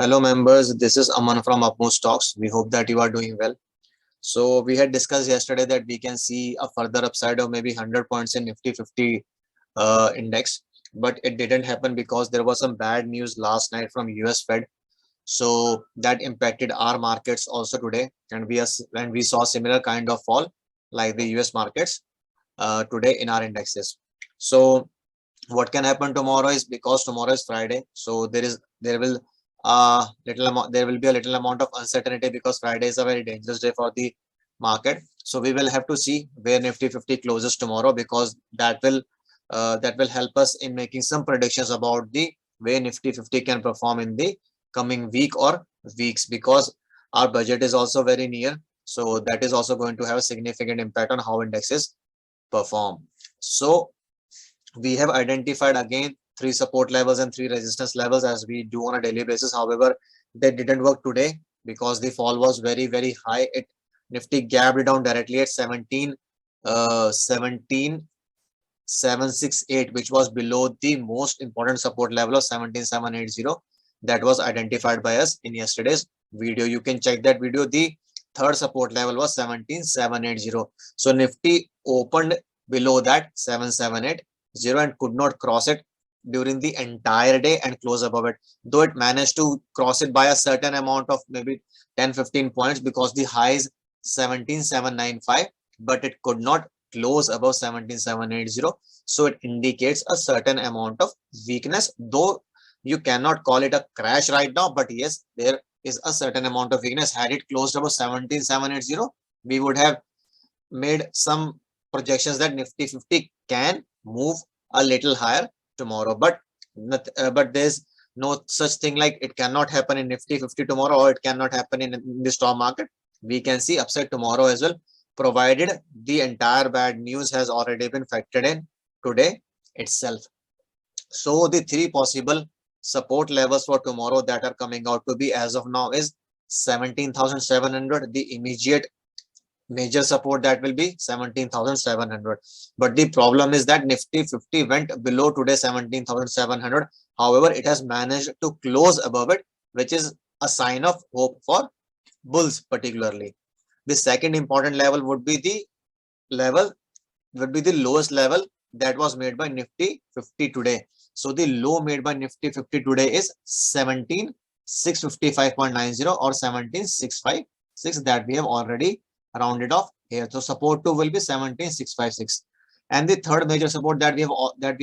Hello members, this is Aman from Upmo Stocks. We hope that you are doing well. So we had discussed yesterday that we can see a further upside of maybe 100 points in Nifty 50 index, but it didn't happen because there was some bad news last night from US Fed. So that impacted our markets also today, and we saw similar kind of fall like the US markets today in our indexes. So what can happen tomorrow is, because tomorrow is Friday, so there will be a little amount of uncertainty because Friday is a very dangerous day for the market. So we will have to see where Nifty 50 closes tomorrow, because that will help us in making some predictions about the way Nifty 50 can perform in the coming week or weeks, because our budget is also very near. So that is also going to have a significant impact on how indexes perform. So we have identified again three support levels and three resistance levels as we do on a daily basis. However, they didn't work today because the fall was very high. Nifty gapped down directly at 17,768, which was below the most important support level of 17,780 that was identified by us in yesterday's video. You can check that video. The third support level was 17,780. So Nifty opened below that 7,780 and could not cross it during the entire day and close above it, though it managed to cross it by a certain amount of maybe 10-15 points, because the high is 17,795, but it could not close above 17,780. So it indicates a certain amount of weakness, though you cannot call it a crash right now, but yes, there is a certain amount of weakness. Had it closed above 17,780, we would have made some projections that Nifty 50 can move a little higher tomorrow, but there's no such thing like it cannot happen in Nifty 50 tomorrow, or it cannot happen in the stock market. We can see upside tomorrow as well, provided the entire bad news has already been factored in today itself. So the three possible support levels for tomorrow that are coming out to be as of now is 17,700. The immediate major support that will be 17,700. But the problem is that Nifty 50 went below today 17,700. However, it has managed to close above it, which is a sign of hope for bulls particularly. The second important level level would be the lowest level that was made by Nifty 50 today. So the low made by Nifty 50 today is 17,655.90 or 17,656 that we have already rounded off here. So support 2 will be 17,656. And the third major support that we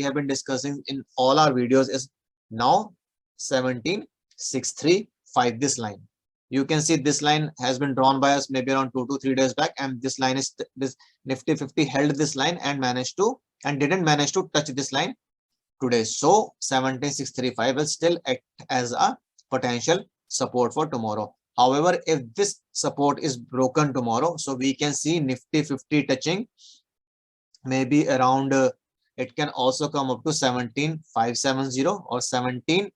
have been discussing in all our videos is now 17,635, this line. You can see this line has been drawn by us maybe around 2 to 3 days back, and this line is this Nifty 50 held this line and didn't manage to touch this line today. So 17,635 will still act as a potential support for tomorrow. However, if this support is broken tomorrow, so we can see Nifty 50 touching maybe around it can also come up to 17,570 or 17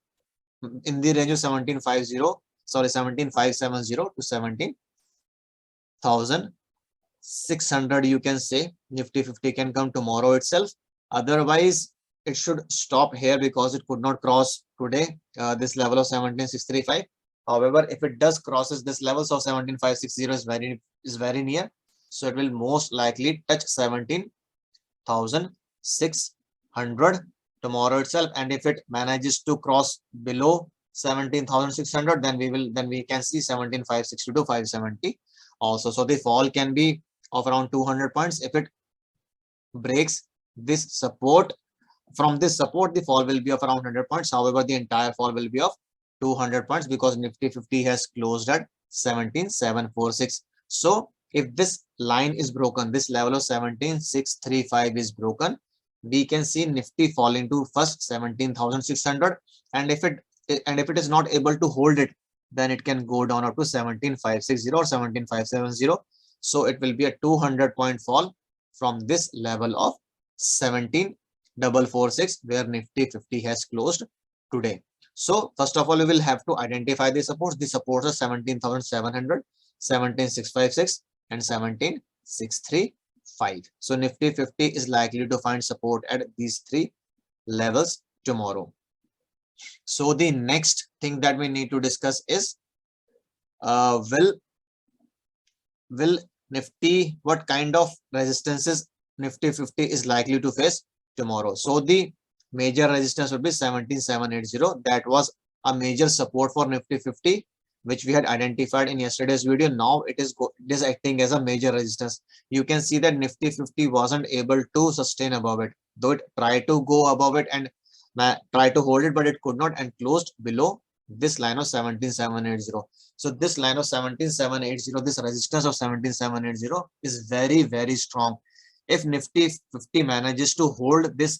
in the range of 17,570 to 17,600. You can say Nifty 50 can come tomorrow itself. Otherwise, it should stop here because it could not cross today this level of 17,635. However, if it does crosses this level, so 17,560 is very near, so it will most likely touch 17,600 tomorrow itself. And if it manages to cross below 17,600, then we can see 17,560 to 570 also. So the fall can be of around 200 points if it breaks this support. From this support, the fall will be of around 100 points. However, the entire fall will be of 200 points because Nifty 50 has closed at 17,746. So if this line is broken, this level of 17,635 is broken, we can see Nifty falling to first 17,600, and if it is not able to hold it, then it can go down up to 17,560 or 17,570. So it will be a 200 point fall from this level of 17,446 where Nifty 50 has closed today. So first of all, we will have to identify the supports. The supports are 17,700, 17,656 and 17,635. So Nifty 50 is likely to find support at these three levels tomorrow. So the next thing that we need to discuss is will Nifty, what kind of resistances Nifty 50 is likely to face tomorrow. So the major resistance would be 17,780. That was a major support for Nifty 50, which we had identified in yesterday's video. Now it is acting as a major resistance. You can see that Nifty 50 wasn't able to sustain above it, though it tried to go above it and tried to hold it, but it could not and closed below this line of 17,780. So this line of 17,780, this resistance of 17,780 is very, very strong. If Nifty 50 manages to hold this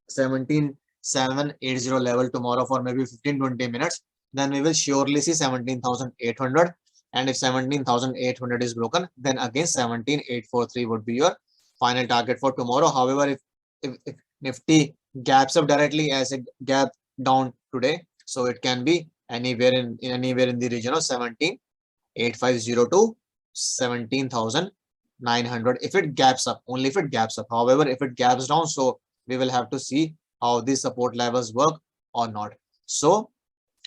17,780 level tomorrow for maybe 15-20 minutes, then we will surely see 17,800. And if 17,800 is broken, then again 17,843 would be your final target for tomorrow. However, if Nifty gaps up directly as it gap down today, so it can be anywhere in the region of 17,850 to 17,900 if it gaps up, only if it gaps up. However, if it gaps down, so we will have to see how these support levels work or not. So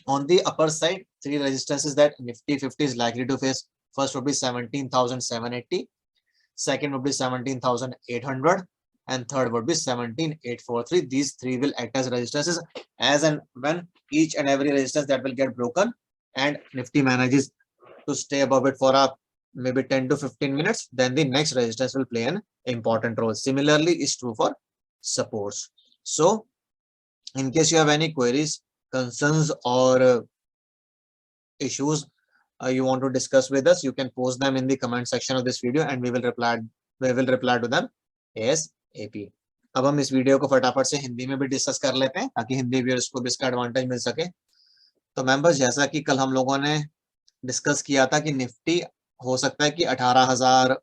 on the upper side, three resistances that Nifty 50 is likely to face. First would be 17,780, second would be 17,800, and third would be 17,843. These three will act as resistances as and when each and every resistance that will get broken and Nifty manages to stay above it for maybe 10 to 15 minutes, then the next resistance will play an important role. Similarly is true for supports. So in case you have any queries, concerns, or issues you want to discuss with us, you can post them in the comment section of this video and we will reply to them ASAP. अब हम इस video को फटाफट से हिंदी में भी discuss कर लेते हैं ताकि हिंदी व्यूअर्स को भी इसका एडवांटेज मिल सके। तो मेंबर्स, जैसा कि कल हम लोगों ने डिस्कस किया था कि निफ्टी हो सकता है कि 18,000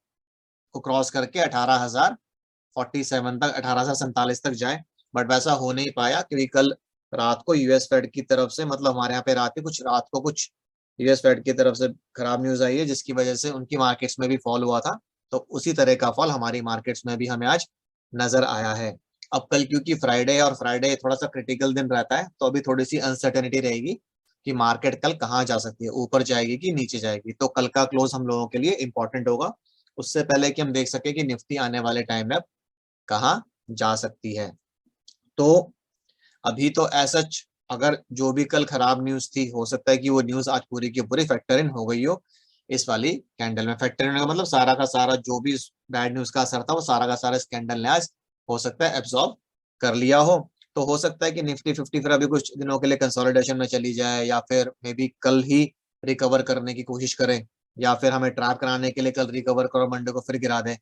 को क्रॉस करके 18,047 तक 18,047 तक जाए, बट वैसा हो नहीं पाया क्योंकि कल रात को यूएस फेड की तरफ से, मतलब हमारे यहाँ पे रात को कुछ यूएस फेड की तरफ से खराब न्यूज आई है जिसकी वजह से उनकी मार्केट्स में भी फॉल हुआ था। तो उसी तरह का फॉल हमारी मार्केट्स में भी हमें आज नजर आया है। अब कल क्योंकि फ्राइडे है और फ्राइडे थोड़ा सा क्रिटिकल दिन रहता है, तो अभी थोड़ी सी अनसर्टेनिटी रहेगी कि मार्केट कल कहाँ जा सकती है, ऊपर जाएगी कि नीचे जाएगी। तो कल का क्लोज हम लोगों के लिए इंपॉर्टेंट होगा, उससे पहले कि हम देख सके कि निफ्टी आने वाले टाइम में कहाँ जा सकती है। तो अभी तो ऐसा, अगर जो भी कल खराब न्यूज थी, हो सकता है कि वो न्यूज आज पूरी की पूरी फैक्टर इन हो गई हो इस वाली कैंडल में। फैक्टर इन का मतलब सारा का सारा जो भी बैड न्यूज का असर था वो सारा का सारा इस कैंडल ने आज हो सकता है एब्सॉर्ब कर लिया हो। तो हो सकता है कि निफ्टी 50 फिर अभी कुछ दिनों के लिए कंसोलिडेशन में चली जाए, या फिर मे बी कल ही रिकवर करने की कोशिश करें, या फिर हमें ट्रैप कराने के लिए कल रिकवर करो मंडे को फिर गिरा दें।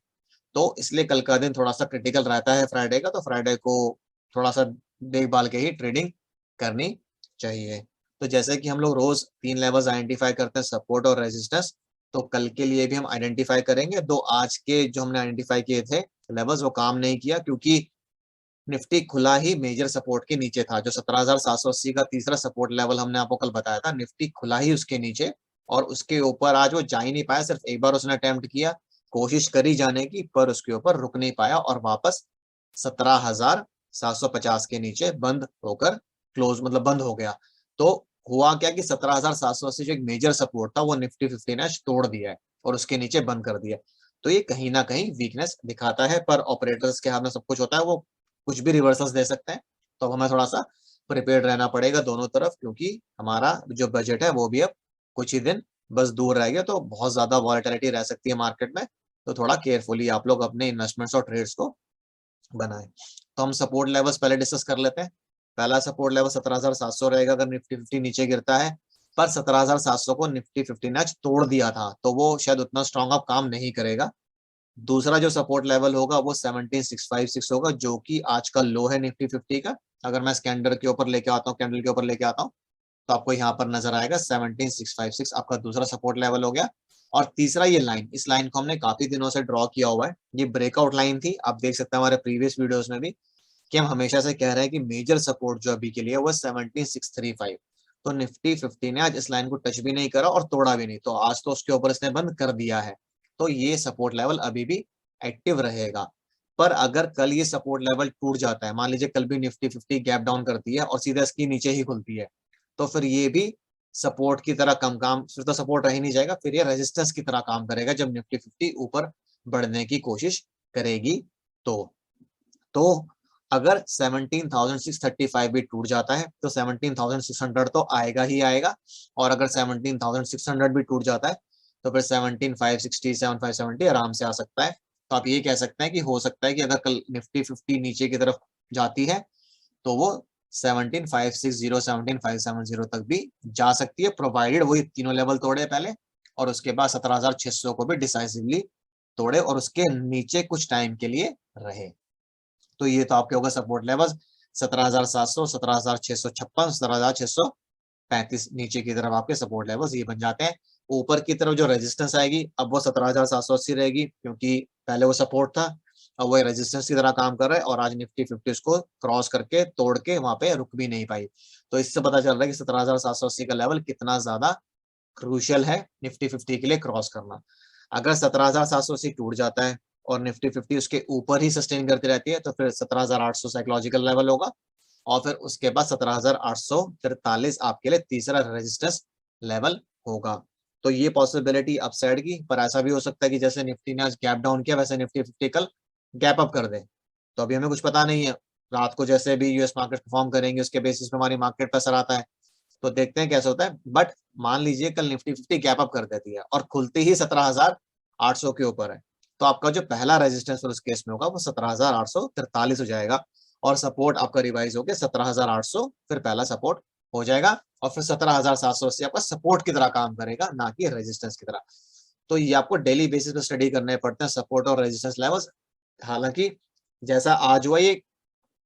तो इसलिए कल का दिन थोड़ा सा क्रिटिकल रहता है फ्राइडे का, तो फ्राइडे को थोड़ा सा देखभाल के ही ट्रेडिंग करनी चाहिए। तो जैसे कि हम लोग रोज 3 लेवल्स आइडेंटिफाई करते हैं, सपोर्ट और रेजिस्टेंस, तो कल के लिए भी हम आइडेंटिफाई करेंगे। दो आज के जो हमने आइडेंटिफाई किए थे लेवल्स वो काम नहीं किया क्योंकि निफ्टी खुला ही मेजर सपोर्ट के नीचे था। जो 17,780 का तीसरा सपोर्ट लेवल हमने आपको कल बताया था, निफ्टी खुला ही उसके नीचे और उसके ऊपर आज वो जा ही नहीं पाया। सिर्फ एक बार उसने अटेम्प्ट किया, कोशिश करी जाने की, पर उसके ऊपर रुक नहीं पाया और वापस 17,750 के नीचे बंद होकर क्लोज, मतलब बंद हो गया। तो हुआ क्या कि 17,780 जो एक मेजर सपोर्ट था वो निफ्टी 50 ने तोड़ दिया है और उसके नीचे बंद कर दिया। तो ये कहीं ना कहीं वीकनेस दिखाता है, पर ऑपरेटर्स के हाथ में सब कुछ होता है, वो कुछ भी रिवर्सल्स दे सकते हैं। तो हमें थोड़ा सा प्रिपेयर्ड रहना पड़ेगा दोनों तरफ, क्योंकि हमारा जो बजट है वो भी अब कुछ ही दिन बस दूर रह गया, तो बहुत ज्यादा वॉलेटिलिटी रह सकती है मार्केट में। तो थोड़ा केयरफुली आप लोग अपने इन्वेस्टमेंट्स और ट्रेड्स को बनाएं। तो हम सपोर्ट लेवल्स पहले डिस्कस कर लेते हैं। पहला सपोर्ट लेवल 17,700 रहेगा अगर निफ्टी 50 नीचे गिरता है, पर 17,700 को निफ्टी 50 ने आज तोड़ दिया था, तो वो शायद उतना स्ट्रॉन्ग अब काम नहीं करेगा। दूसरा जो सपोर्ट लेवल होगा वो 17,656 होगा, जो कि आज का लो है निफ्टी 50 का। अगर मैं कैंडल के ऊपर लेके आता हूँ, तो आपको यहाँ पर नजर आएगा 17,656 आपका दूसरा सपोर्ट लेवल हो गया। और तीसरा ये लाइन, इस लाइन को हमने काफी दिनों से ड्रॉ किया हुआ है, ये ब्रेकआउट लाइन थी। आप देख सकते हैं हमारे प्रीवियस वीडियोस में भी कि हम हमेशा से कह रहे हैं कि मेजर सपोर्ट जो अभी के लिए वो 17,635। तो निफ्टी 50 ने आज इस लाइन को टच भी नहीं करा और तोड़ा भी नहीं, तो आज तो उसके ऊपर इसने बंद कर दिया है। तो ये सपोर्ट लेवल अभी भी एक्टिव रहेगा। पर अगर कल ये सपोर्ट लेवल टूट जाता है, मान लीजिए कल भी निफ्टी 50 गैप डाउन करती है और सीधा इसकी नीचे ही खुलती है, तो फिर ये भी सपोर्ट की तरह कम काम, फिर तो सपोर्ट रह ही नहीं जाएगा, फिर ये रेजिस्टेंस की तरह काम करेगा जब निफ्टी 50 ऊपर बढ़ने की कोशिश करेगी। तो अगर 17,635 भी टूट जाता है तो 17,600 तो आएगा ही आएगा, और अगर 17,600 भी टूट जाता है तो फिर 17,560 17,570 आराम से आ सकता है। तो आप ये कह सकते हैं कि हो सकता है कि अगर कल निफ्टी 50 नीचे की तरफ जाती है तो वो 17,560 17,570 तक भी जा सकती है, प्रोवाइडेड वो ये तीनों लेवल तोड़े पहले और उसके बाद 17,600 को भी डिसाइसिवली तोड़े और उसके नीचे कुछ टाइम के लिए रहे। तो ये तो आपके होगा सपोर्ट लेवल्स 17,700 17,656 17,635 नीचे की तरफ आपके सपोर्ट लेवल्स ये बन जाते हैं। ऊपर की तरफ जो रेजिस्टेंस आएगी अब वो 17,780 रहेगी, क्योंकि पहले वो सपोर्ट था, अब वो रेजिस्टेंस की तरह काम कर रहा है और आज निफ्टी 50 उसको क्रॉस करके तोड़ के वहां पे रुक भी नहीं पाई। तो इससे पता चल रहा है कि 17,780 का लेवल कितना ज्यादा क्रूशियल है निफ्टी 50 के लिए क्रॉस करना। अगर 17,780 टूट जाता है और निफ्टी 50 उसके ऊपर ही सस्टेन करती रहती है तो फिर 17,800 साइकोलॉजिकल लेवल होगा और फिर उसके बाद 17,843 आपके लिए तीसरा रेजिस्टेंस लेवल होगा। तो ये पॉसिबिलिटी अपसाइड की, पर ऐसा भी हो सकता है कि जैसे निफ्टी ने आज गैप डाउन किया वैसे निफ्टी 50 कल गैप अप कर दे। तो अभी हमें कुछ पता नहीं है, रात को जैसे भी यूएस मार्केट परफॉर्म करेंगे उसके बेसिस पे हमारी मार्केट पर असर आता है, तो देखते हैं कैसे होता है। बट मान लीजिए कल निफ्टी 50 गैप अप कर देती है और खुलती ही 17,800 के ऊपर है, तो आपका जो पहला रेजिस्टेंस उस केस में होगा वो 17,843 हो जाएगा और सपोर्ट आपका रिवाइज होकर 17,800 फिर पहला सपोर्ट हो जाएगा और फिर 17,780 आपका सपोर्ट की तरह काम करेगा, ना कि रेजिस्टेंस की तरह। तो ये आपको डेली बेसिस पे स्टडी करने पड़ते हैं सपोर्ट और रेजिस्टेंस लेवल्स। हालांकि जैसा आज हुआ ये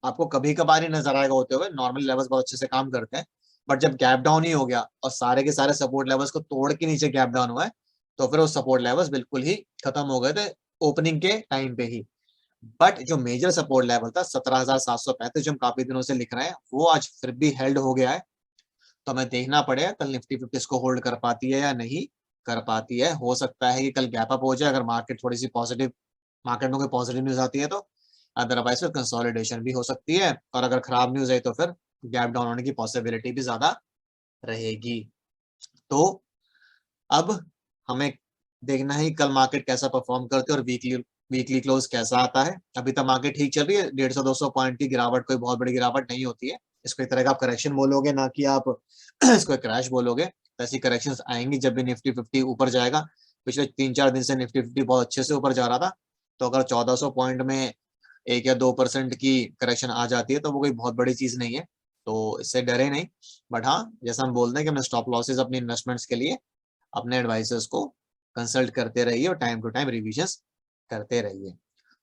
आपको कभी कभार ही नजर आएगा होते हुए, नॉर्मल लेवल्स बहुत अच्छे से काम करते हैं, बट जब गैप डाउन ही हो गया और सारे के सारे सपोर्ट लेवल्स को तोड़ के नीचे गैप डाउन हुआ है तो फिर वो सपोर्ट लेवल्स बिल्कुल ही खत्म हो गए थे ओपनिंग के टाइम पे ही। बट जो मेजर सपोर्ट लेवल था 17,735 जो हम काफी दिनों से लिख रहे हैं वो आज फिर भी हेल्ड हो गया है। तो हमें देखना पड़ेगा कल निफ्टी 50 इसको होल्ड कर पाती है या नहीं कर पाती है। हो सकता है कि कल गैप अप हो जाए अगर मार्केट थोड़ी सी पॉजिटिव, मार्केट में कोई पॉजिटिव न्यूज आती है तो, अदरवाइज फिर कंसोलिडेशन भी हो सकती है और अगर खराब न्यूज आई तो फिर गैप डाउन होने की पॉसिबिलिटी भी ज्यादा रहेगी। तो अब हमें देखना है कल मार्केट कैसा परफॉर्म करती है और वीकली क्लोज कैसा आता है। अभी तक मार्केट ठीक चल रही है, 150-200 पॉइंट की गिरावट कोई बहुत बड़ी गिरावट नहीं होती है, इसको एक तरह का आप करेक्शन बोलोगे ना कि आप इसको क्रैश बोलोगे। तो ऐसी करेक्शंस आएंगी जब भी निफ्टी 50 ऊपर जाएगा। पिछले 3-4 दिन से निफ्टी 50 बहुत अच्छे से ऊपर जा रहा था, तो अगर 1400 पॉइंट में 1 या 2% की करेक्शन आ जाती है तो वो कोई बहुत बड़ी चीज नहीं है, तो इससे डरे नहीं। बट हाँ, जैसा हम बोलते हैं कि हमने स्टॉप लॉसेस अपनी इन्वेस्टमेंट्स के लिए अपने एडवाइजर्स को कंसल्ट करते रहिए और टाइम टू टाइम रिविजन्स करते रहिए।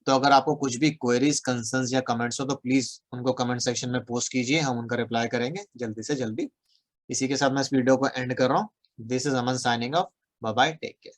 तो अगर आपको कुछ भी क्वेरीज, कंसर्न्स या कमेंट्स हो तो प्लीज उनको कमेंट सेक्शन में पोस्ट कीजिए, हम उनका रिप्लाई करेंगे जल्दी से जल्दी। इसी के साथ मैं इस वीडियो को एंड कर रहा हूँ। This is Aman signing off, bye bye, take care.